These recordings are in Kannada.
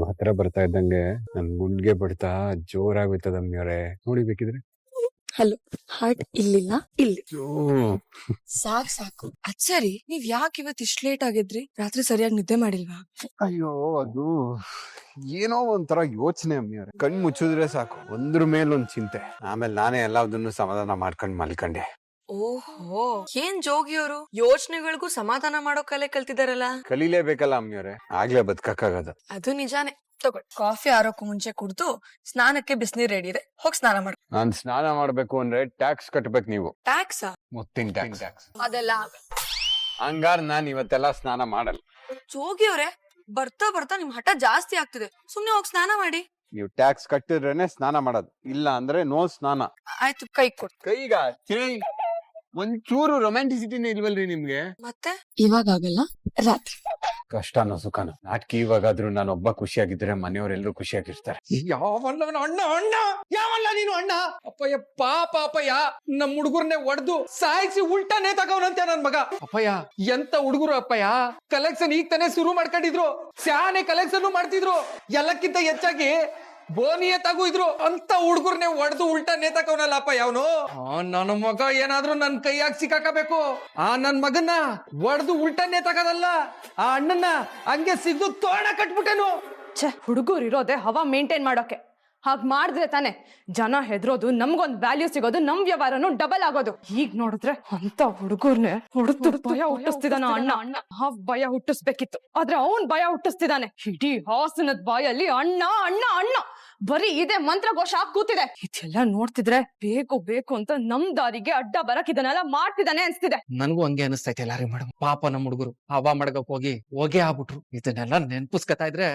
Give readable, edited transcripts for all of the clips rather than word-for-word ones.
ಹತ್ರ ಬರ್ತಾ ಇದ್ದಂಗೆ ನನ್ ಗುಂಡ್ಗೆ ಬಡ್ತಾ ಜೋರಾಗೋಯ್ತದ ಅಮ್ಮಿಯವ್ರೆ, ನೋಡಿ ಬೇಕಿದ್ರೆ. ಹಲೋ, ಹಾರ್ಟ್ ಇಲ್ಲಿಲ್ಲ, ಇಲ್ಲಿ. ಅಯ್ಯೋ, ಸಾಕ್ ಸಾಕು. ಅದ್ ಸರಿ, ನೀವ್ ಯಾಕೆ ಇವತ್ ಇಷ್ಟ ಲೇಟ್ ಆಗಿದ್ರಿ? ರಾತ್ರಿ ಸರಿಯಾಗಿ ನಿದ್ದೆ ಮಾಡಿಲ್ವಾ? ಅಯ್ಯೋ, ಅದು ಏನೋ ಒಂಥರ ಯೋಚನೆ ಅಮ್ಮಿಯವ್ರೆ. ಕಣ್ ಮುಚ್ಚಿದ್ರೆ ಸಾಕು, ಒಂದ್ರ ಮೇಲೊಂದ್ ಚಿಂತೆ. ಆಮೇಲೆ ನಾನೇ ಎಲ್ಲದನ್ನು ಸಮಾಧಾನ ಮಾಡ್ಕೊಂಡ್ ಮಲ್ಕೊಂಡೆ. ಓಹೋ, ಏನ್ ಜೋಗಿಯವರು ಯೋಚನೆಗಳಿಗೂ ಸಮಾಧಾನ ಮಾಡೋ ಕಲೆ ಕಲ್ತಿದಾರಲ್ಲ. ಕಲೀಲೇಬೇಕಲ್ಲ ಅಮ್ಮಿಯವ್ರೆ, ಆಗ್ಲೇ ಬದುಕಕ್ಕಾಗದ. ಅದು ನಿಜಾನೇ. ತಗೊಳ್, ಕಾಫಿ ಆರೋಕ್ಕೂ ಮುಂಚೆ ಕುಡ್ದು ಸ್ನಾನಕ್ಕೆ ಬಿಸಿನೀರ್ ರೆಡಿ ಇದೆ, ಹೋಗ್ ಸ್ನಾನ ಮಾಡು. ನಾನ್ ಸ್ನಾನ ಮಾಡ್ಬೇಕು ಅಂದ್ರೆ ಟ್ಯಾಕ್ಸ್ ಕಟ್ಬೇಕು ನೀವು. ಟ್ಯಾಕ್ಸಾ? ಮುತ್ತಿನ ಟ್ಯಾಕ್ಸ್. ಅದೆಲ್ಲ ಹಂಗಾರ ನಾನ್ ಇವತ್ತೆಲ್ಲ ಸ್ನಾನ ಮಾಡಲ್ಲ. ಜೋಗಿಯವ್ರೆ, ಬರ್ತಾ ಬರ್ತಾ ನಿಮ್ ಹಠ ಜಾಸ್ತಿ ಆಗ್ತಿದೆ. ಸುಮ್ನೆ ಹೋಗ್ ಸ್ನಾನ ಮಾಡಿ. ನೀವು ಟ್ಯಾಕ್ಸ್ ಕಟ್ಟಿದ್ರೇನೆ ಸ್ನಾನ ಮಾಡೋದು, ಇಲ್ಲ ಅಂದ್ರೆ ನೋ ಸ್ನಾನ. ಆಯ್ತು, ಕೈ ಕೊಡ್. ಕೈಗ ಒಂಚೂರು ರೊಮ್ಯಾಂಟಿಸಿಟಿನೇ ಇಲ್ವಲ್ರಿ ನಿಮ್ಗೆ? ಮತ್ತೆ ಇವಾಗ ಆಗಲ್ಲ, ರಾತ್ರಿ. ಕಷ್ಟನೋ ಸುಖನೋ, ನಾಟಕಿ ಇವಾಗಾದ್ರೂ ನಾನು ಒಬ್ಬ ಖುಷಿಯಾಗಿದ್ರೆ ಮನೆಯವರೆಲ್ಲರೂ ಖುಷಿಯಾಗಿರ್ತಾರೆ. ಯಾವಲ್ಲ ಅಣ್ಣ ಅಣ್ಣ ಯಾವಲ್ಲ ನೀನು ಅಣ್ಣ? ಅಪ್ಪಯ್ಯ ಪಾಪ ಅಪ್ಪಯ್ಯ, ನಮ್ ಹುಡುಗರ್ನೆ ಒಡ್ದು ಸಾಯಿಸಿ ಉಲ್ಟಾನೇ ತಗೋನಂತೆ ನನ್ ಮಗ. ಅಪ್ಪಯ್ಯ ಎಂತ ಹುಡುಗರು ಅಪ್ಪಯ್ಯ, ಕಲೆಕ್ಷನ್ ಈಗ ತಾನೇ ಶುರು ಮಾಡ್ಕೊಂಡಿದ್ರು, ಸ್ಯಾನೆ ಕಲೆಕ್ಷನ್ ಮಾಡ್ತಿದ್ರು. ಎಲ್ಲಕ್ಕಿಂತ ಹೆಚ್ಚಾಗಿ ಬೋನಿಯ ತಗೋ ಇದ್ರು ಅಂತ ಹುಡುಗರ್ನೆ ಒಡ್ದು ಉಲ್ಟಾ ನೇತಾಕವನಲ್ಲ ಅಪ್ಪ ಯಾವನು. ನನ್ನ ಮಗ ಏನಾದ್ರೂ ನನ್ ಕೈಯಾಗ ಸಿಕ್ಕಾಕಬೇಕು. ನನ್ ಮಗನ್ನ ಒಡ್ದು ಉಲ್ಟಾ ನೇತಾಕದಲ್ಲ, ಆ ಅಣ್ಣನ್ನ ಹಂಗೆ ಸಿಗ್ದು ತೋಣ ಕಟ್ಬಿಟ್ಟೆನು. ಛೆ, ಹುಡುಗರು ಇರೋದೇ ಹವಾ ಮೇಂಟೈನ್ ಮಾಡೋಕೆ. ಹಾಗ್ ಮಾಡಿದ್ರೆ ತಾನೆ ಜನ ಹೆದ್ರೋದು, ನಮ್ಗೊಂದ್ ವ್ಯಾಲ್ಯೂ ಸಿಗೋದು, ನಮ್ ವ್ಯವಹಾರನು ಡಬಲ್ ಆಗೋದು. ಈಗ ನೋಡಿದ್ರೆ ಅಂತ ಹುಡುಗರ್ನೆ ಹೊಡೆದು ಭಯ ಹುಟ್ಟಿಸ್ತಿದಾನ ಅಣ್ಣ. ಆ ಭಯ ಹುಟ್ಟಿಸ್ಬೇಕಿತ್ತು, ಆದ್ರೆ ಅವನ್ ಭಯ ಹುಟ್ಟಿಸ್ತಿದಾನೆ. ಇಡೀ ಹಾಸನದ ಬಾಯಲ್ಲಿ ಅಣ್ಣ ಅಣ್ಣ ಅಣ್ಣ ಬರೀ ಇದೇ ಮಂತ್ರಘೋಷ ಆಗ್ ಕೂತಿದೆ. ಇದೆಲ್ಲ ನೋಡ್ತಿದ್ರೆ ಬೇಕು ಬೇಕು ಅಂತ ನಮ್ ದಾರಿಗೆ ಅಡ್ಡ ಬರಕ್ ಇದನ್ನೆಲ್ಲ ಮಾಡ್ತಿದ್ದಾನೆ ಅನ್ಸ್ತಿದೆ. ನನ್ಗೂ ಹಂಗೆ ಅನಿಸ್ತೈತೆ ಎಲ್ಲಾರಿ ಮೇಡಮ್. ಪಾಪ ನಮ್ ಹುಡುಗರು ಹವಾ ಮಡಗಕ್ ಹೋಗೇ ಆಗ್ಬಿಟ್ರು. ಇದನ್ನೆಲ್ಲ ನೆನ್ಪಿಸ್ಕತಾ ಇದ್ರೆ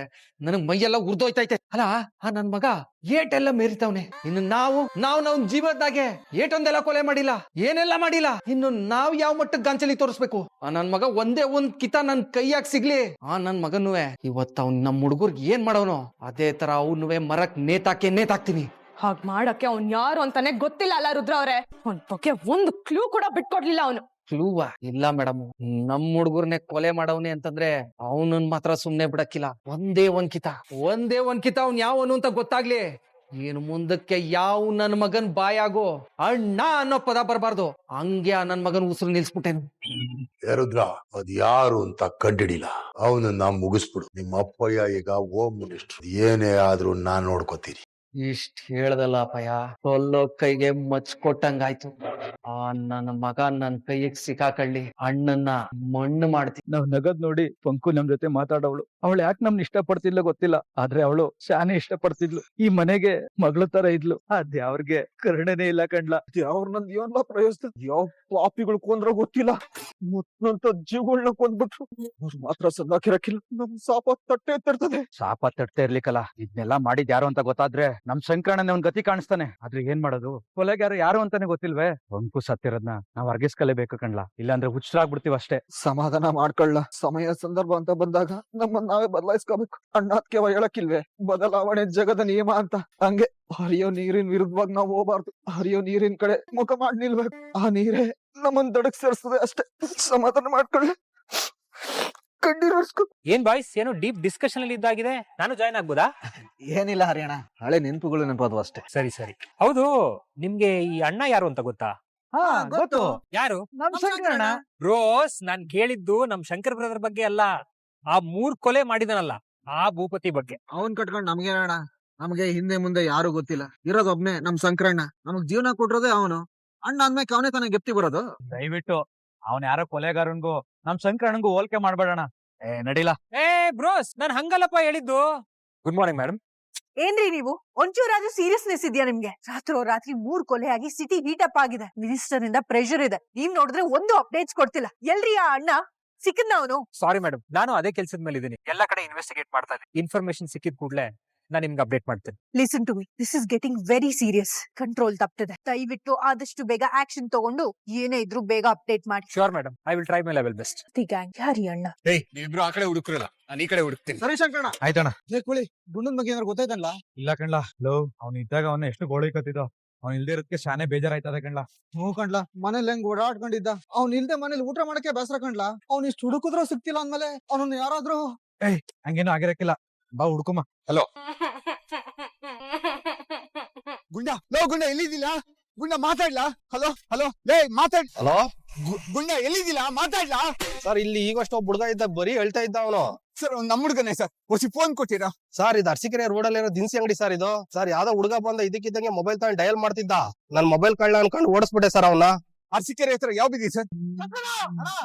ನನಗ್ ಮೈಯೆಲ್ಲ ಉರ್ದೋಯ್ತೈತೆ. ಅಲ್ಲ, ನನ್ ಮಗ ಏಟೆಲ್ಲ ಮೇರಿತಾವ್ನೆ. ಇನ್ನು ನಾವು ನಮ್ ಜೀವನದಾಗೆ ಏಟೊಂದೆಲ್ಲ ಕೊಲೆ ಮಾಡಿಲ್ಲ, ಏನೆಲ್ಲ ಮಾಡಿಲ್ಲ. ಇನ್ನು ನಾವ್ ಯಾವ ಮಟ್ಟಕ್ಕೆ ಗಂಚಲಿ ತೋರಿಸ್ಬೇಕು? ನನ್ ಮಗ ಒಂದೇ ಒಂದ್ ಕಿತ ನನ್ ಕೈಯಾಗ ಸಿಗ್ಲಿ. ನನ್ ಮಗನುವೆ ಇವತ್ತು ಅವ್ನ್ ನಮ್ ಹುಡುಗರ್ಗ್ ಏನ್ ಮಾಡೋನು, ಅದೇ ತರ ಅವನುವೆ ಮರಕ್ ನೇತಾಕ್ತೀನಿ. ಹಾಗ್ ಮಾಡಕ್ಕೆ ಅವ್ನ್ ಯಾರು ಅಂತಾನೆ ಗೊತ್ತಿಲ್ಲ ಅಲ್ಲ ರುದ್ರ ಅವ್ರೆ. ಅವ್ನ್ ಬಗ್ಗೆ ಒಂದು ಕ್ಲೂ ಕೂಡ ಬಿಟ್ಕೊಡ್ಲಿಲ್ಲ ಅವನು. ಕ್ಲೂವಾ? ಇಲ್ಲ ಮೇಡಮ್, ನಮ್ ಹುಡುಗರ್ನೆ ಕೊಲೆ ಮಾಡವ್ನೆ ಅಂತಂದ್ರೆ ಅವನನ್ ಮಾತ್ರ ಸುಮ್ನೆ ಬಿಡಕ್ಕಿಲ್ಲ. ಒಂದೇ ಒಂದ್ ಕಿತ ಅವ್ನ್ ಯಾವನು ಅಂತ ಗೊತ್ತಾಗ್ಲಿ. ಏನು ಮುಂದಕ್ಕೆ ಯಾವ ನನ್ ಮಗನ್ ಬಾಯಾಗೋ ಅಣ್ಣ ಅನ್ನೋ ಪದ ಬರ್ಬಾರ್ದು. ಹಂಗೆ ನನ್ ಮಗನ್ ಉಸಿರು ನಿಲ್ಸ್ಬಿಟ್ಟೇನು. ರುದ್ರ, ಅದ್ ಯಾರು ಅಂತ ಕಂಡಿಡಿಲ್ಲ, ಅವನನ್ನ ಮುಗಿಸ್ಬಿಡು. ನಿಮ್ಮ ಅಪ್ಪಯ್ಯ ಈಗ ಹೋಮ್ ಮಿನಿಸ್ಟರ್, ಏನೇ ಆದ್ರೂ ನಾನ್ ನೋಡ್ಕೋತೀನಿ. ಇಷ್ಟ್ ಹೇಳ್ದಲ್ಲ ಅಪ್ಪಯ್ಯ, ಕೊಲ್ಲೋ ಕೈಗೆ ಮಚ್ಕೊಟ್ಟಂಗಾಯ್ತು. ನನ್ನ ಮಗ ನನ್ ಕೈಗೆ ಸಿಕ್ಕಾಕಳ್ಳಿ ಅಣ್ಣನ್ನ ಮಣ್ಣು ಮಾಡ್ತೀನಿ. ನಾವ್ ನಗದ್ ನೋಡಿ ಪಂಕು ನಮ್ ಜೊತೆ ಮಾತಾಡವಳು. ಅವಳು ಯಾಕೆ ನಮ್ನ ಇಷ್ಟ ಪಡ್ತಿಲ್ಲ ಗೊತ್ತಿಲ್ಲ, ಆದ್ರೆ ಅವಳು ಶಾನೆ ಇಷ್ಟ ಪಡ್ತಿದ್ಲು. ಈ ಮನೆಗೆ ಮಗಳ ತರ ಇದ್ಲು. ಅದ್ಯಾವ್ರಿಗೆ ಕರುಣೆನೇ ಇಲ್ಲ ಕಣ್ಲ. ಅವ್ರ ನಂದ್ ಏನ್ಲ ಪ್ರಯೋಜನ? ಯಾವ ಪಾಪಿಗಳು ಕೊಂದ್ರ ಗೊತ್ತಿಲ್ಲ, ಮುತ್ತಂತ ಜೀವಗಳನ್ನ ಕೊಂದ್ಬಿಟ್ರು. ಅವ್ರು ಮಾತ್ರ ಸದಾಕಿರಕ್ಕಿಲ್ಲ, ನಮ್ ಸಾಪ ತಟ್ಟೆ ತರ್ತದೆ. ಶಾಪ ತಟ್ಟೆ ಇರ್ಲಿಕ್ಕಲ್ಲ, ಇದನ್ನೆಲ್ಲ ಮಾಡಿದ್ ಯಾರು ಅಂತ ಗೊತ್ತಾದ್ರೆ ನಮ್ ಶಂಕರಣ್ಣನೇ ಒಂದ್ ಗತಿ ಕಾಣಿಸ್ತಾನೆ. ಆದ್ರೆ ಏನ್ ಮಾಡೋದು? ಕೊಲೆಗಾರ ಯಾರು ಅಂತಾನೆ ಗೊತ್ತಿಲ್ವೇ? ಪಂಕು ಸತ್ತಿರೋದ್ನ ನಾವ್ ಅರ್ಗಿಸ್ಕಲೇಬೇಕು ಕಣ್ಲಾ, ಇಲ್ಲಾಂದ್ರೆ ಹುಚ್ಚರಾಗ್ಬಿಡ್ತೀವಿ ಅಷ್ಟೇ. ಸಮಾಧಾನ ಮಾಡ್ಕೊಳ್ಳ, ಸಮಯ ಸಂದರ್ಭ ಅಂತ ಬಂದಾಗ ನಮ್ಮನ್ನ ನಾವೇ ಬದಲಾಯಿಸ್ಕೋಬೇಕು. ಅಣ್ಣಾತ್ಕೆ ಹೇಳಕ್ಕಿಲ್ವೇ, ಬದಲಾವಣೆ ಜಗದ ನಿಯಮ ಅಂತ. ಹಂಗೆ ಹರಿಯೋ ನೀರಿನ ವಿರುದ್ಧವಾಗಿ ನಾವು ಹೋಗ್ಬಾರ್ದು, ಹರಿಯೋ ನೀರಿನ ಕಡೆ ಮುಖ ಮಾಡಿ ನಿಲ್ಬೇಕು. ಆ ನೀರೇ ನಮ್ಮನ್ ದಡಕ್ ಸೇರಿಸ್ತದೆ ಅಷ್ಟೇ. ಸಮಾಧಾನ ಮಾಡ್ಕೊಳ್ಳ. ಏನ್ ಬಾಯ್ಸ್, ಏನೋ ಡೀಪ್ ಡಿಸ್ಕಷನ್ ಅಲ್ಲಿ ಇದ್ದಾಗಿದೆ, ನಾನು ಜಾಯ್ನ್ ಆಗ್ಬೋದಾ? ಏನಿಲ್ಲ ಹರಿಯಣ, ಹಳೆ ನೆನಪುಗಳು ನೆನಪದು ಅಷ್ಟೇ. ಸರಿ. ಹೌದು, ನಿಮ್ಗೆ ಈ ಅಣ್ಣ ಯಾರು ಅಂತ ಗೊತ್ತಾ? ಗೊತ್ತು. ಯಾರು? ನಮ್ ಶಂಕರಣ್ಣ. ರೋಸ್, ನಾನ್ ಕೇಳಿದ್ದು ನಮ್ ಶಂಕರ್ ಬ್ರದರ್ ಬಗ್ಗೆ ಅಲ್ಲ, ಆ 3 ಕೊಲೆ ಮಾಡಿದನಲ್ಲ ಆ ಭೂಪತಿ ಬಗ್ಗೆ. ಅವನ್ ಕಟ್ಕೊಂಡ್ ನಮ್ಗೆ ಅಣ್ಣ, ನಮ್ಗೆ ಹಿಂದೆ ಮುಂದೆ ಯಾರು ಗೊತ್ತಿಲ್ಲ, ಇರೋದೊಬ್ನೇ ನಮ್ ಶಂಕರಣ್ಣ. ನಮಗ್ ಜೀವನ ಕೊಟ್ಟಿರೋದೇ ಅವನು. ಅಣ್ಣ ಅಂದ್ಮೇಲೆ ಅವನೇ ತಾನೇ ಗೆಪ್ತಿ ಬರೋದು. ದಯವಿಟ್ಟು ಅವನ್ ಯಾರೋ ಕೊಲೆಗಾರನ್ಗೂ ನಮ್ ಶಂಕರಣ್ಣಂಗೂ ಹೋಲ್ಕೆ ಮಾಡ್ಬೇಡಣ. ನಡಿಲ್ಲ. ಬ್ರೋಸ್, ನಾನ್ ಹಂಗಲ್ಲಪ್ಪ ಹೇಳಿದ್ದು. Good morning madam. ಏನ್ರಿ ನೀವು, ಒಂಚೂರಾದ್ರೂ ಸೀರಿಯಸ್ನೆಸ್ ಇದೆಯಾ ನಿಮ್ಗೆ? ರಾತ್ರಿ 3 ಕೊಲೆ ಆಗಿ ಸಿಟಿ ಹೀಟ್ ಅಪ್ ಆಗಿದೆ. ಮಿನಿಸ್ಟರ್ ಇಂದ ಪ್ರೆಷರ್ ಇದೆ. ನೀವ್ ನೋಡಿದ್ರೆ ಒಂದು ಅಪ್ಡೇಟ್ಸ್ ಕೊಡ್ತಿಲ್ಲ. ಎಲ್ರಿ ಆ ಅಣ್ಣ? ಸಿಕ್ಕಿದ್ನ ಅವನು? ಸಾರಿ ಮೇಡಮ್, ನಾನು ಅದೇ ಕೆಲ್ಸದ ಮೇಲೆ ಇದೀನಿ, ಎಲ್ಲಾ ಕಡೆ ಇನ್ವೆಸ್ಟಿಗೇಟ್ ಮಾಡ್ತಾ ಇದ್ದೀನಿ. ಇನ್ಫಾರ್ಮೇಶನ್ ಸಿಕ್ಕಿದ ಕೂಡಲೇ ನಾನು ನಿಮ್ಗೆ ಅಪ್ಡೇಟ್ ಮಾಡ್ತೀನಿ. Listen to me, this is getting very serious. Control ತಪ್ಪಿದೆ. ದಯವಿಟ್ಟು ಆದಷ್ಟು ಬೇಗ ಆಕ್ಷನ್ ತಗೊಂಡು ಏನೇ ಇದ್ರು ಬೇಗ ಅಪ್ಡೇಟ್ ಮಾಡಿ. Sure madam, I will try my level best. ಯಾರಿ ಅಣ್ಣ? ನೀವಿಬ್ರು ಆ ಕಡೆ ಹುಡುಕ್ರಲ್ಲ, ನಾನು ಈ ಕಡೆ ಹುಡುಕ್ತೀನಿ. ಸರಿ ಶಂಕರಣ್ಣ. ಆಯ್ತಣ್ಣ. ಕುಳಿ ಗುಂಡನ್ ಬಗ್ಗೆ ಏನಾರು ಗೊತ್ತಾಯ್ತಲ್ಲ? ಇಲ್ಲ ಕಣ್ಲಾ. ಲೋ, ಅವ್ನ ಇದ್ದಾಗ ಅವನ್ನ ಎಷ್ಟು ಗೋಳಿ ಕತ್ತಿದ, ಅವ್ನ ಇಲ್ದೇ ಇರೋದಕ್ಕೆ ಶಾನೆ ಬೇಜಾರಾಯ್ತದ ಕಣ್ಲಾ. ಹ್ಞೂ ಕಣ್ಲಾ, ಮನೇಲಿ ಹೆಂಗ್ ಓಡಾಡ್ಕೊಂಡಿದ್ದ. ಅವ್ನ ಇಲ್ದೆ ಮನೇಲಿ ಊಟ ಮಾಡಕ್ಕೆ ಬೇಸರ ಕಣ್ಲಾ. ಅವ್ನ ಇಷ್ಟು ಹುಡುಕುದ್ರೂ ಸಿಕ್ತಿಲ್ಲ ಅಂದ್ಮೇಲೆ ಅವನನ್ನ ಯಾರಾದ್ರೂ ಹಂಗೇನು ಆಗಿರಕ್ಕಿಲ್ಲ. ಬಾ ಹುಡ್ಕೊಮ್ಮ. ಹಲೋ ಗುಂಡ, ಲೋ ಗುಂಡ ಎಲ್ಲಿದ್ದಿಲ್ಲ? ಗುಂಡ ಮಾತಾಡ್ಲಾ? ಹಲೋ ಹಲೋ ಲೇ ಮಾತಾಡ್. ಹಲೋ ಗುಂಡ ಎಲ್ಲಿದ್ದಿಲ್ಲ? ಮಾತಾಡ್ಲಾ? ಸರ್, ಇಲ್ಲಿ ಈಗಷ್ಟು ಒಬ್ಬ ಹುಡುಗ ಇದ್ದ, ಬರೀ ಹೇಳ್ತಾ ಇದ್ದ ಅವನು. ಸರ್ ನಮ್ಮ ಹುಡುಗನೇ ಸರ್, ಹೊಸಿ ಫೋನ್ ಕೊಟ್ಟಿರಾ? ಸರ್, ಇದು ಅರಸೀಕೆರೆ ರೋಡ್ ಅಲ್ಲಿರೋ ದಿನಸಿ ಅಂಗಡಿ ಸರ್ ಇದು. ಸರ್, ಯಾವ್ದೋ ಹುಡುಗ ಬಂದ ಇದಕ್ಕಿದ್ದಂಗೆ ಮೊಬೈಲ್ ತಗೊಂಡು ಡಯಲ್ ಮಾಡ್ತಿದ್ದ. ನನ್ ಮೊಬೈಲ್ ಕಳ್ಳ ಅನ್ಕೊಂಡು ಓಡಿಸ್ಬಿಟ್ಟೆ ಸರ್ ಅವನ್ನ. ಅರಸೀಕೆರೆ ಹತ್ರ ಯಾವ ಬಿದ್ದಿ ಸರ್?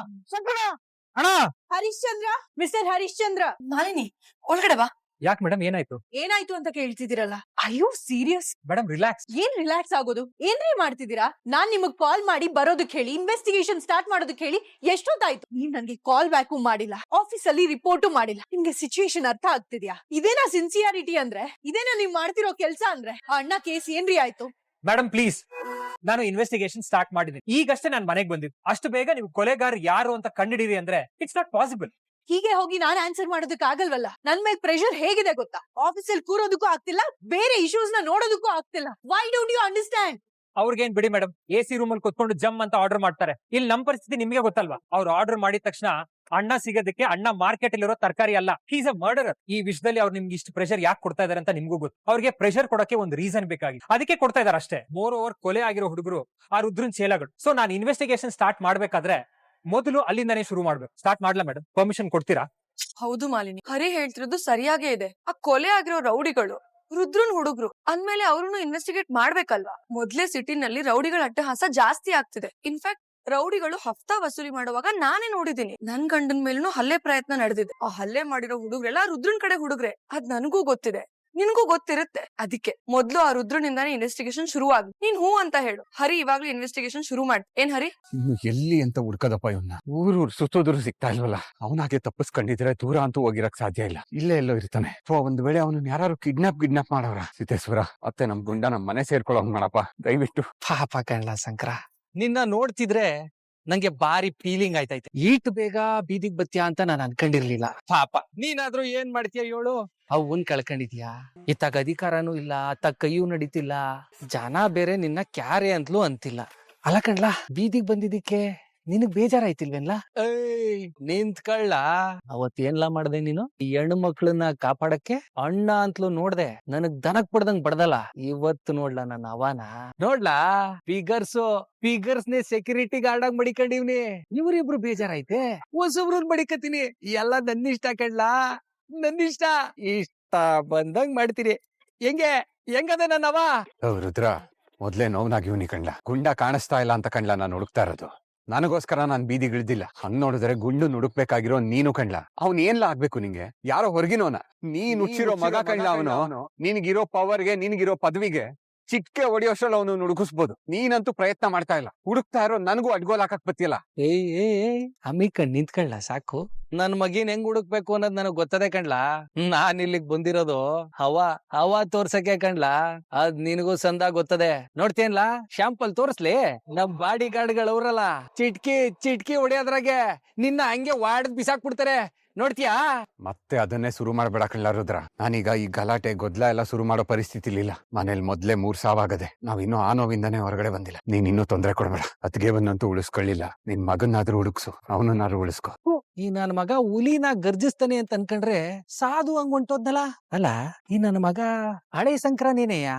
ಅಣ್ಣ, ಹರಿಶ್ಚಂದ್ರ, ಮಿಸ್ಟರ್ ಹರಿಶ್ಚಂದ್ರ. ಮಾಲಿನಿ ಒಳಗಡೆ ಬಾ. ಯಾಕೆ ಮೇಡಮ್, ಏನಾಯ್ತು? ಏನಾಯ್ತು ಅಂತ ಕೇಳ್ತಿದ್ದೀರಲ್ಲ? ಅಯ್ಯೋ ಸೀರಿಯಸ್? Madam relax. ಏನ್ ರಿಲ್ಯಾಕ್ಸ್ ಆಗೋದು? ಏನ್ರಿ ಮಾಡ್ತಿದ್ದೀರಾ? ನಾನ್ ನಿಮಗ್ ಕಾಲ್ ಮಾಡಿ ಬರೋದಕ್ಕೆ ಹೇಳಿ, ಇನ್ವೆಸ್ಟಿಗೇಷನ್ ಸ್ಟಾರ್ಟ್ ಮಾಡೋದಕ್ಕೆ ಹೇಳಿ ಎಷ್ಟೊತ್ತಾಯ್ತು? ನೀವ್ ನನ್ಗೆ ಕಾಲ್ ಬ್ಯಾಕು ಮಾಡಿಲ್ಲ, ಆಫೀಸ್ ಅಲ್ಲಿ ರಿಪೋರ್ಟು ಮಾಡಿಲ್ಲ. ನಿಮ್ಗೆ ಸಿಚುಯೇಷನ್ ಅರ್ಥ ಆಗ್ತಿದ್ಯಾ? ಇದೇನಾ ಸಿನ್ಸಿಯಾರಿಟಿ ಅಂದ್ರೆ? ಇದೇನಾ ನೀವ್ ಮಾಡ್ತಿರೋ ಕೆಲ್ಸ ಅಂದ್ರೆ? ಆ ಅಣ್ಣ ಕೇಸ್ ಏನ್ರಿ ಆಯ್ತು? ಮೇಡಮ್ ಪ್ಲೀಸ್, ನಾನು ಇನ್ವೆಸ್ಟಿಗೇಷನ್ ಸ್ಟಾರ್ಟ್ ಮಾಡಿದ್ದೀನಿ. ಈಗಷ್ಟೇ ನಾನು ಮನೆಗೆ ಬಂದಿದ್ದು. ಅಷ್ಟು ಬೇಗ ನೀವು ಕೊಲೆಗಾರ ಯಾರು ಅಂತ ಕಂಡಿಡೀರಿ ಅಂದ್ರೆ ಇಟ್ಸ್ ನಾಟ್ ಪಾಸಿಬಲ್. ಹೀಗೆ ಹೋಗಿ ನಾನ್ ಆನ್ಸರ್ ಮಾಡೋದಕ್ಕೆ ಆಗಲ್ವಲ್ಲ. ನನ್ ಮೇಲೆ ಪ್ರೆಷರ್ ಹೇಗಿದೆ ಗೊತ್ತಾ? ಆಫೀಸಲ್ಲಿ ಕೂರೋದಕ್ಕೂ ಆಗ್ತಿಲ್ಲ, ಬೇರೆ ಇಶ್ಯೂಸ್ ನ ನೋಡೋದಕ್ಕೂ ಆಗ್ತಿಲ್ಲ. Why don't you understand? ಅವ್ರಿಗೇನ್ ಬಿಡಿ ಮೇಡಮ್, AC ರೂಮ್ ಅಲ್ಲಿ ಕುತ್ಕೊಂಡು ಜಮ್ ಅಂತ ಆರ್ಡರ್ ಮಾಡ್ತಾರೆ. ಇಲ್ಲಿ ನಮ್ ಪರಿಸ್ಥಿತಿ ನಿಮ್ಗೆ ಗೊತ್ತಲ್ವಾ? ಅವ್ರು ಆರ್ಡರ್ ಮಾಡಿದ ತಕ್ಷಣ ಅಣ್ಣ ಸಿಗೋದಕ್ಕೆ ಅಣ್ಣ ಮಾರ್ಕೆಟ್ ಅಲ್ಲಿರೋ ತರಕಾರಿ ಅಲ್ಲ, ಹೀಸ್ ಅ ಮರ್ಡರರ್. ಈ ವಿಷಯದಲ್ಲಿ ಅವ್ರು ನಿಮ್ಗೆ ಇಷ್ಟು ಪ್ರೆಷರ್ ಯಾಕೆ ಕೊಡ್ತಾ ಇದಾರೆ ಅಂತ ನಿಮ್ಗೂ ಗೊತ್ತು. ಅವ್ರಿಗೆ ಪ್ರೆಷರ್ ಕೊಡಕ್ಕೆ ಒಂದು ರೀಸನ್ ಬೇಕಾಗಿತ್ತು, ಅದಕ್ಕೆ ಕೊಡ್ತಾ ಇದಾರೆ ಅಷ್ಟೇ. ಮೋರ್ ಓವರ್ ಕೊಲೆ ಆಗಿರೋ ಹುಡುಗರು ಆ ರುದ್ರನ್ ಚೇಲಗಳು. ಸೊ ನಾನು ಇನ್ವೆಸ್ಟಿಗೇಷನ್ ಸ್ಟಾರ್ಟ್ ಮಾಡ್ಬೇಕಾದ್ರೆ ಮೊದಲು ಅಲ್ಲಿಂದಾನೇ ಶುರು ಮಾಡ್ಬೇಕು. ಸ್ಟಾರ್ಟ್ ಮಾಡ್ಲಾ ಮೇಡಮ್? ಪರ್ಮಿಷನ್ ಕೊಡ್ತೀರಾ? ಹೌದು ಮಾಲಿನಿ, ಹರಿ ಹೇಳ್ತಿರೋದು ಸರಿಯಾಗೇ ಇದೆ. ಆ ಕೊಲೆ ಆಗಿರೋ ರೌಡಿಗಳು ರುದ್ರನ್ ಹುಡುಗ್ರು ಅಂದ್ಮೇಲೆ ಅವ್ರನ್ನು ಇನ್ವೆಸ್ಟಿಗೇಟ್ ಮಾಡ್ಬೇಕಲ್ವಾ? ಮೊದ್ಲೇ ಸಿಟಿನಲ್ಲಿ ರೌಡಿಗಳ ಅಟ್ಟಹಾಸ ಜಾಸ್ತಿ ಆಗ್ತಿದೆ. ಇನ್ಫ್ಯಾಕ್ಟ್ ರೌಡಿಗಳು ಹಫ್ತಾ ವಸೂಲಿ ಮಾಡುವಾಗ ನಾನೇ ನೋಡಿದೀನಿ. ನನ್ ಗಂಡನ್ ಮೇಲೂ ಹಲ್ಲೆ ಪ್ರಯತ್ನ ನಡೆದಿದೆ. ಆ ಹಲ್ಲೆ ಮಾಡಿರೋ ಹುಡುಗ್ರೆಲ್ಲ ರುದ್ರನ್ ಕಡೆ ಹುಡುಗ್ರೆ. ಅದ್ ನನಗೂ ಗೊತ್ತಿದೆ, ನಿನ್ಗೂ ಗೊತ್ತಿರುತ್ತೆ. ಅದಕ್ಕೆ ಮೊದ್ಲು ಆ ರುದ್ರನಿಂದಾನೇ ಇನ್ವೆಸ್ಟಿಗೇಷನ್ ಶುರು ಆಗಿ. ನೀನ್ ಹೂ ಅಂತ ಹೇಳು, ಹರಿ ಇವಾಗ್ಲೂ ಇನ್ವೆಸ್ಟಿಗೇಷನ್ ಶುರು ಮಾಡಿ. ಏನ್ ಹರಿ? ಇನ್ನು ಎಲ್ಲಿ ಅಂತ ಹುಡ್ಕದಪ್ಪ ಇವನ್ನ? ಊರು ಸುತ್ತೋದ್ರು ಸಿಗ್ತಾ ಇಲ್ವಲ್ಲ. ಅವನಾಗೆ ತಪ್ಪಿಸ್ಕೊಂಡಿದ್ರೆ ದೂರ ಅಂತೂ ಹೋಗಿರಕ್ ಸಾಧ್ಯ ಇಲ್ಲ, ಇಲ್ಲೇ ಎಲ್ಲೋ ಇರ್ತಾನೆ. ಒಂದ್ ವೇಳೆ ಅವನನ್ನ ಯಾರು ಕಿಡ್ನಾಪ್ ಮಾಡವ್ರ? ಸಿದ್ದೇಶ್ವರ ಅತ್ತೆ, ನಮ್ ಗುಂಡ ನಮ್ ಮನೆ ಸೇರ್ಕೊಳ್ಳೋಂಗ್ ಮಾಡಪ್ಪ ದಯವಿಟ್ಟು. ಪಾಪ ಕಣ್ಲ ಶಂಕರ, ನಿನ್ನ ನೋಡ್ತಿದ್ರೆ ನಂಗೆ ಬಾರಿ ಫೀಲಿಂಗ್ ಆಯ್ತೈತೆ. ಈಟ್ ಬೇಗ ಬೀದಿಗ್ ಬತ್ತೀಯ ಅಂತ ನಾನು ಅನ್ಕೊಂಡಿರ್ಲಿಲ್ಲ. ಪಾಪ ನೀನಾದ್ರೂ ಏನ್ ಮಾಡ್ತೀಯ ಹೇಳು? ಅವನ್ ಕಳ್ಕೊಂಡಿದ್ಯಾ? ಇತ್ತಾಗ ಅಧಿಕಾರನೂ ಇಲ್ಲ, ಅತ್ತಾಗ ಕೈಯೂ ನಡೀತಿಲ್ಲ, ಜನ ಬೇರೆ ನಿನ್ನ ಕ್ಯಾರೆ ಅಂತಲೂ ಅಂತಿಲ್ಲ. ಅಲ್ಲ ಕಣ್ಲಾ, ಬೀದಿಗ್ ಬಂದಿದ್ದಕ್ಕೆ ನಿನಗ್ ಬೇಜಾರಾಯ್ತಿಲ್ವೇನ್ಲ? ಏಯ್ ನಿಂತ್ಕಳ್ಳ, ಅವತ್ತೇನ್ಲಾ ಮಾಡ್ದೆ ನೀನು? ಈ ಹೆಣ್ಣು ಮಕ್ಳನ್ನ ಕಾಪಾಡಕ್ಕೆ ಅಣ್ಣ ಅಂತಲೂ ನೋಡ್ದೆ, ನನಗ್ ದನಕ್ ಪಡ್ದಂಗ್ ಬಡ್ದಲ್ಲ. ಇವತ್ತು ನೋಡ್ಲಾ ನನ್ನ ಅವನ ನೋಡ್ಲಾ, ಫಿಗರ್ಸ್ ನೇ ಸೆಕ್ಯೂರಿಟಿ ಗಾರ್ಡ್ ಆಗಿ ಮಡಿಕೊಂಡಿವ್ನಿ. ಇವ್ರಿಬ್ರು ಬೇಜಾರೈತೆ, ಹೊಸಬ್ರನ್ ಮಡಿಕತೀನಿ. ಎಲ್ಲ ನನ್ನಿಷ್ಟ ಕಣ್ಲಾ, ನನ್ನಿಷ್ಟ. ಇಷ್ಟ ಬಂದಂಗ್ ಮಾಡ್ತೀರಿ. ಹೆಂಗದೆ ನನ್ನವ? ರುದ್ರ, ಮೊದ್ಲೇ ನೋವ್ನಾಗಿವ್ನಿ ಕಣ್ಲ. ಗುಂಡ ಕಾಣಿಸ್ತಾ ಇಲ್ಲ ಅಂತ ಕಣ್ಲ ನಾನು ಹುಡುಕ್ತಾ ಇರೋದು. ನನಗೋಸ್ಕರ ನಾನ್ ಬೀದಿಗಿಳ್ದಿಲ್ಲ. ಹಂಗ್ ನೋಡಿದ್ರೆ ಗುಂಡು ನುಡುಕ್ಬೇಕಾಗಿರೋ ನೀನು ಕಣ್ಲ. ಅವ್ನ್ ಏನ್ಲ ಆಗ್ಬೇಕು ನಿಂಗೆ? ಯಾರೋ ಹೊರಗಿನೋನ? ನೀನ್ ಹುಚ್ಚಿರೋ ಮಗ ಕಣ್ಲ ಅವನು. ನಿನ್ಗಿರೋ ಪವರ್ಗೆ, ನಿನ್ಗಿರೋ ಪದವಿಗೆ ಚಿಕ್ಕೆ ಹೊಡಿಯೋಷ್ಟ್ರಲ್ಲಿ ಅವನು ನುಡುಗಿಸ್ಬೋದು. ನೀನಂತೂ ಪ್ರಯತ್ನ ಮಾಡ್ತಾ ಇಲ್ಲ. ಹುಡುಕ್ತಾ ಇರೋ ನನ್ಗೂ ಅಡ್ಗೋಲ್ ಹಾಕಕ್ ಬತ್ತಿಯಲ್ಲ. ಏಯ್ ಅಮ್ಮಿಕಣ್ ನಿಂತ್ಕಳ್ಳ ಸಾಕು. ನನ್ ಮಗಿನ್ ಹೆಂಗ್ ಹುಡುಕ್ಬೇಕು ಅನ್ನೋದ್ ನನಗ್ ಗೊತ್ತದೇ ಕಣ್ಲಾ. ನಾನ್ ಇಲ್ಲಿಗ್ ಬಂದಿರೋದು ಹವಾ ತೋರ್ಸಕ್ಕೆ ಕಣ್ಲಾ. ಅದ್ ನಿನಗೂ ಸಂದ ಗೊತ್ತದೆ. ನೋಡ್ತೇನ್ಲಾ, ಶಾಂಪಲ್ ತೋರ್ಸ್ಲಿ. ನಮ್ ಬಾಡಿ ಗಾರ್ಡ್ಗಳು ಅವ್ರಲ್ಲ, ಚಿಟ್ಕಿ ಹೊಡಿಯೋದ್ರಾಗೆ ನಿನ್ನ ಹಂಗೆ ವಾಡ್ದ್ ಬಿಸಾಕ್ಬಿಡ್ತಾರೆ. ನೋಡ್ತೀಯಾ? ಮತ್ತೆ ಅದನ್ನೇ ಶುರು ಮಾಡ್ಬೇಡ ಕಣ್ಲ ರುದ್ರ. ನಾನೀಗ ಈ ಗಲಾಟೆ ಗೊದ್ಲ ಎಲ್ಲ ಶುರು ಮಾಡೋ ಪರಿಸ್ಥಿತಿ ಇಲ್ಲ. ಮನೇಲಿ ಮೊದ್ಲೇ 3 ಸಾವಾಗದೆ. ನಾವಿನ್ನೂ ಆ ನೋವಿಂದಾನೇ ಹೊರಗಡೆ ಬಂದಿಲ್ಲ. ನೀನ್ ಇನ್ನೂ ತೊಂದರೆ ಕೊಡ್ಬೇಡ. ಅತ್ಗೆ ಬಂದಂತೂ ಉಳಿಸ್ಕೊಳ್ಳಿಲ್ಲ. ನಿನ್ ಮಗನ್ನಾದ್ರೂ ಹುಡುಕ್ಸು, ಅವನನ್ನಾದ್ರೂ ಉಳಿಸ್ಕೊ. ಈ ನನ್ ಮಗ ಹುಲಿನ ಗರ್ಜಿಸ್ತಾನೆ ಅಂತ ಅನ್ಕೊಂಡ್ರೆ ಸಾಧು ಹಂಗ್ ಹೊಂಟೋದ್ನಲ್ಲ. ಅಲ್ಲ, ಈ ನನ್ನ ಮಗ ಹಳೆ ಸಂಕ್ರಾನೇನೆಯ?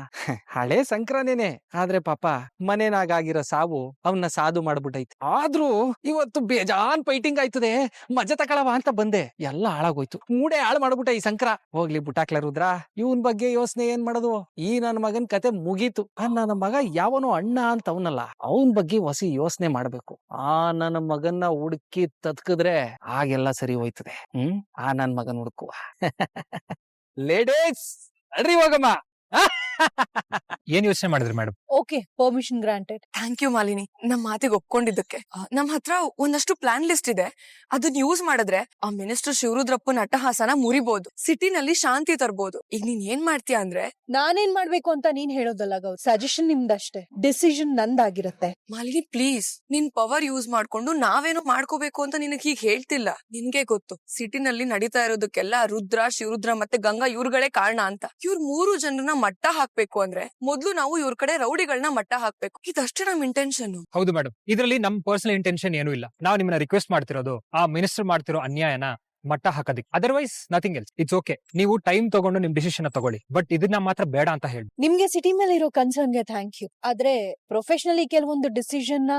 ಹಳೆ ಸಂಕ್ರಾನೇನೆ, ಆದ್ರೆ ಪಾಪ ಮನೆನಾಗಿರೋ ಸಾವು ಅವನ್ನ ಸಾಧು ಮಾಡ್ಬಿಟ್ಟೈತಿ. ಆದ್ರೂ ಇವತ್ತು ಬೇಜಾನ್ ಫೈಟಿಂಗ್ ಆಯ್ತದೆ, ಮಜಾ ತಕೊಳವ ಅಂತ ಬಂದೆ. ಎಲ್ಲ ಹಾಳಾಗೋಯ್ತು, ಮೂಡೆ ಹಾಳು ಮಾಡ್ಬಿಟ್ಟ ಈ ಸಂಕ್ರ. ಹೋಗ್ಲಿ ಬುಟಾಕ್ಲ ರುದ್ರ, ಇವನ್ ಬಗ್ಗೆ ಯೋಚನೆ ಏನ್ ಮಾಡೋದು? ಈ ನನ್ನ ಮಗನ್ ಕತೆ ಮುಗೀತು. ನನ್ನ ಮಗ ಯಾವನೋ ಅಣ್ಣ ಅಂತ ಅವನಲ್ಲ, ಅವನ್ ಬಗ್ಗೆ ಹೊಸ ಯೋಚನೆ ಮಾಡ್ಬೇಕು. ಆ ನನ್ನ ಮಗನ್ನ ಹುಡುಕಿ ತತ್ಕಿದ್ರೆ ಆಗೆಲ್ಲ ಸರಿ ಹೋಯ್ತದೆ. ಆ ನನ್ ಮಗನ್ ಹುಡುಕುವ. ಲೇಡೀಸ್ ಅಡ್ರಿ ಹೋಗಮ್ಮ. ಏನ್ ಯೋಚನೆ ಮಾಡಿದ್ರಿ madam? Okay, permission granted. Thank you Malini, ನಮ್ ಮಾತಿಗೆ ಒಪ್ಕೊಂಡಿದ್ದಕ್ಕೆ. ನಮ್ ಹತ್ರ ಒಂದಷ್ಟು ಪ್ಲಾನ್ ಲಿಸ್ಟ್ ಇದೆ. ಅದನ್ನ ಯೂಸ್ ಮಾಡಿದ್ರೆ ಆ ಮಿನಿಸ್ಟರ್ ಶಿವರುದ್ರಪ್ಪನ ಅಟ್ಟಹಾಸನ ಮುರಿಬಹುದು, ಸಿಟಿನಲ್ಲಿ ಶಾಂತಿ ತರಬಹುದು. ಈಗ ನೀನ್ ಏನ್ ಮಾಡ್ತೀಯ ಅಂದ್ರೆ? ನಾನೇನ್ ಮಾಡ್ಬೇಕು ಅಂತ ನೀನ್ ಹೇಳೋದಲ್ಲ ಗೌರ್, ಸಜೆಷನ್ ನಿಮ್ದಷ್ಟೇ, ಡಿಸಿಷನ್ ನಂದಾಗಿರತ್ತೆ. ಮಾಲಿನಿ ಪ್ಲೀಸ್, ನಿನ್ ಪವರ್ ಯೂಸ್ ಮಾಡ್ಕೊಂಡು ನಾವೇನೋ ಮಾಡ್ಕೋಬೇಕು ಅಂತ ನಿನಗ್ ಹೀಗ್ ಹೇಳ್ತಿಲ್ಲ. ನಿನ್ಗೆ ಗೊತ್ತು, ಸಿಟಿನಲ್ಲಿ ನಡೀತಾ ಇರೋದಕ್ಕೆಲ್ಲ ರುದ್ರ, ಶಿವರುದ್ರ ಮತ್ತೆ ಗಂಗಾ ಇವ್ರುಗಳೇ ಕಾರಣ ಅಂತ. ಇವ್ರ 3 ಜನರನ್ನ ಮಟ್ಟ ಹಾಕ್ಬೇಕು ಅಂದ್ರೆ ಮೊದ್ಲು ನಾವು ಇವ್ರ ಕಡೆ ರೌಡಿಗಳನ್ನ ಮಟ್ಟ ಹಾಕ್ಬೇಕು. ಇದಷ್ಟೇ ನಮ್ ಇಂಟೆನ್ಷನ್. ಹೌದು ಮೇಡಮ್, ಇದರಲ್ಲಿ ನಮ್ ಪರ್ಸನಲ್ ಇಂಟೆನ್ಷನ್ ಏನೂ ಇಲ್ಲ. ನಾವು ನಿಮ್ಮನ್ನ ರಿಕ್ವೆಸ್ಟ್ ಮಾಡ್ತಿರೋದು, ಆ ಮಿನಿಸ್ಟರ್ ಮಾಡ್ತಿರೋ ಅನ್ಯಾಯನ ಮಟ್ಟ ಹಾಕೋದಿಕ್. Otherwise nothing else. It's okay. ನೀವು ಟೈಮ್ ತಗೊಂಡು ನಿಮ್ ಡಿಸಿಷನ್ ತಗೊಳ್ಳಿ, ಬಟ್ ಇದನ್ನ ಮಾತ್ರ ಬೇಡ ಅಂತ ಹೇಳಿ. ನಿಮ್ಗೆ ಸಿಟಿ ಮೇಲೆ ಇರೋ ಕನ್ಸರ್ನ್ಗೆ ಥ್ಯಾಂಕ್ ಯು. ಆದ್ರೆ ಪ್ರೊಫೆಷನಲಿ ಕೆಲವೊಂದು ಡಿಸಿಷನ್ ನ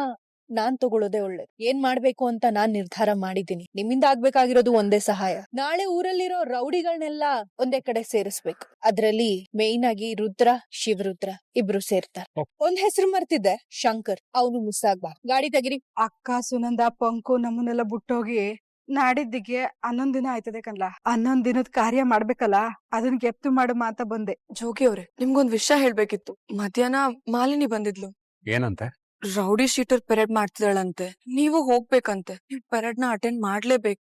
ನಾನ್ ತಗೊಳ್ಳೋದೇ ಒಳ್ಳೇದು. ಏನ್ ಮಾಡ್ಬೇಕು ಅಂತ ನಾನ್ ನಿರ್ಧಾರ ಮಾಡಿದೀನಿ. ನಿಮ್ಮಿಂದ ಆಗ್ಬೇಕಾಗಿರೋದು ಒಂದೇ ಸಹಾಯ. ನಾಳೆ ಊರಲ್ಲಿರೋ ರೌಡಿಗಳನ್ನೆಲ್ಲ ಒಂದೇ ಕಡೆ ಸೇರಿಸ್ಬೇಕು. ಅದ್ರಲ್ಲಿ ಮೇಯ್ನ್ ಆಗಿ ರುದ್ರ, ಶಿವರುದ್ರ ಇಬ್ರು ಸೇರ್ತಾರೆ. ಒಂದ್ ಹೆಸರು ಮರ್ತಿದ್ದೆ, ಶಂಕರ್. ಅವನು ಮಿಸ್ ಆಗ್ಬಾರ್ದು. ಗಾಡಿ ತೆಗಿರಿ. ಅಕ್ಕ ಸುನಂದ ಪಂಕು ನಮ್ಮನ್ನೆಲ್ಲ ಬಿಟ್ಟೋಗಿ ನಾಡಿದ್ದಿಗೆ 11 ದಿನ ಆಯ್ತದೆ ಕಣ್ಲ. 11 ದಿನದ ಕಾರ್ಯ ಮಾಡ್ಬೇಕಲ್ಲ, ಅದನ್ನ ಗೆಪ್ತು ಮಾಡಮ್ಮ ಅಂತ ಬಂದೆ. ಜೋಗಿ ಅವ್ರೆ, ನಿಮ್ಗೊಂದ್ ವಿಷಯ ಹೇಳ್ಬೇಕಿತ್ತು. ಮಧ್ಯಾಹ್ನ ಮಾಲಿನಿ ಬಂದಿದ್ಲು. ಏನಂತೆ? ರೌಡಿ ಶೀಟರ್ ಪೆರೇಡ್ ಮಾಡ್ತಿದ್ದಾಳಂತೆ. ನೀವು ಹೋಗ್ಬೇಕಂತೆ. ನೀವ್ ಪೆರೇಡ್ ನ ಅಟೆಂಡ್ ಮಾಡ್ಲೇಬೇಕು.